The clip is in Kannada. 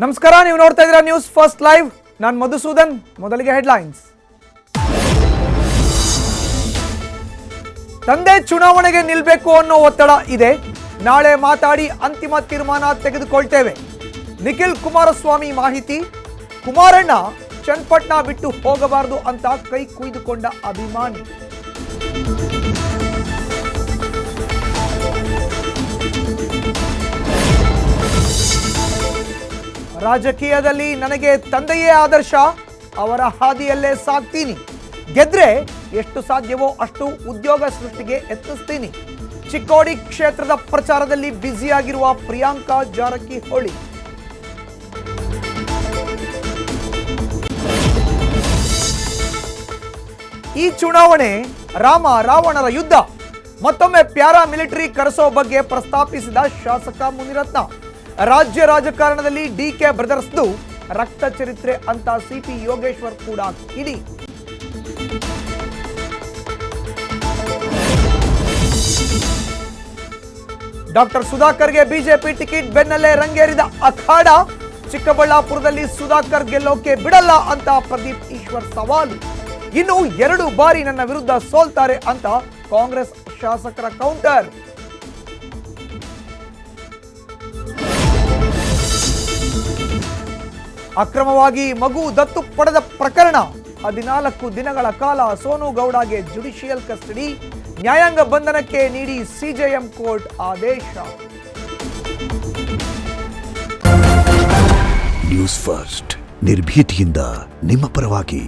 ನಮಸ್ಕಾರ, ನೀವು ನೋಡ್ತಾ ಇದ್ದೀರಾ ನ್ಯೂಸ್ ಫಸ್ಟ್ ಲೈವ್. ನಾನು ಮಧುಸೂದನ್. ಮೊದಲಿಗೆ ಹೆಡ್ಲೈನ್ಸ್. ತಂದೆ ಚುನಾವಣೆಗೆ ನಿಲ್ಲಬೇಕು ಅನ್ನೋ ಒತ್ತಡ ಇದೆ. ನಾಳೆ ಮಾತಾಡಿ ಅಂತಿಮ ತೀರ್ಮಾನ ತೆಗೆದುಕೊಳ್ತೇವೆ. ನಿಖಿಲ್ ಕುಮಾರಸ್ವಾಮಿ ಮಾಹಿತಿ. ಕುಮಾರಣ್ಣ ಚನ್ನಪಟ್ಟಣ ಬಿಟ್ಟು ಹೋಗಬಾರದು ಅಂತ ಕೈ ಕುಯ್ದುಕೊಂಡ ಅಭಿಮಾನಿ. ರಾಜಕೀಯದಲ್ಲಿ ನನಗೆ ತಂದೆಯೇ ಆದರ್ಶ. ಅವರ ಹಾದಿಯಲ್ಲೇ ಸಾಗ್ತೀನಿ. ಗೆದ್ರೆ ಎಷ್ಟು ಸಾಧ್ಯವೋ ಅಷ್ಟು ಉದ್ಯೋಗ ಸೃಷ್ಟಿಗೆ ಯತ್ನಿಸ್ತೀನಿ. ಚಿಕ್ಕೋಡಿ ಕ್ಷೇತ್ರದ ಪ್ರಚಾರದಲ್ಲಿ ಬ್ಯುಸಿಯಾಗಿರುವ ಪ್ರಿಯಾಂಕಾ ಜಾರಕಿಹೊಳಿ. ಈ ಚುನಾವಣೆ ರಾಮ ರಾವಣರ ಯುದ್ಧ. ಮತ್ತೊಮ್ಮೆ ಪ್ಯಾರಾ ಮಿಲಿಟರಿ ಕರೆಸೋ ಬಗ್ಗೆ ಪ್ರಸ್ತಾಪಿಸಿದ ಶಾಸಕ ಮುನಿರತ್ನ. ರಾಜ್ಯ ರಾಜಕಾರಣದಲ್ಲಿ ಡಿಕೆ ಬ್ರದರ್ಸ್ದು ರಕ್ತ ಚರಿತ್ರೆ ಅಂತ ಸಿಪಿ ಯೋಗೇಶ್ವರ್ ಕೂಡ ಕಿಡಿ. ಡಾಕ್ಟರ್ ಸುಧಾಕರ್ಗೆ ಬಿಜೆಪಿ ಟಿಕೆಟ್ ಬೆನ್ನಲ್ಲೇ ರಂಗೇರಿದ ಅಖಾಡ. ಚಿಕ್ಕಬಳ್ಳಾಪುರದಲ್ಲಿ ಸುಧಾಕರ್ ಗೆಲ್ಲೋಕೆ ಬಿಡಲ್ಲ ಅಂತ ಪ್ರದೀಪ್ ಈಶ್ವರ್ ಸವಾಲು. ಇನ್ನು 2 ಬಾರಿ ನನ್ನ ವಿರುದ್ಧ ಸೋಲ್ತಾರೆ ಅಂತ ಕಾಂಗ್ರೆಸ್ ಶಾಸಕರ ಕೌಂಟರ್. ಅಕ್ರಮವಾಗಿ ಮಗು ದತ್ತು ಪಡೆದ ಪ್ರಕರಣ. 14 ದಿನಗಳ ಕಾಲ ಸೋನು ಗೌಡಗೆ ಜುಡಿಷಿಯಲ್ ಕಸ್ಟಡಿ. ನ್ಯಾಯಾಂಗ ಬಂಧನಕ್ಕೆ ನೀಡಿ ಸಿಜೆಎಂ ಕೋರ್ಟ್ ಆದೇಶ. ನ್ಯೂಸ್ ಫಸ್ಟ್ ನಿರ್ಭೀತಿಯಿಂದ ನಿಮ್ಮ ಪರವಾಗಿ.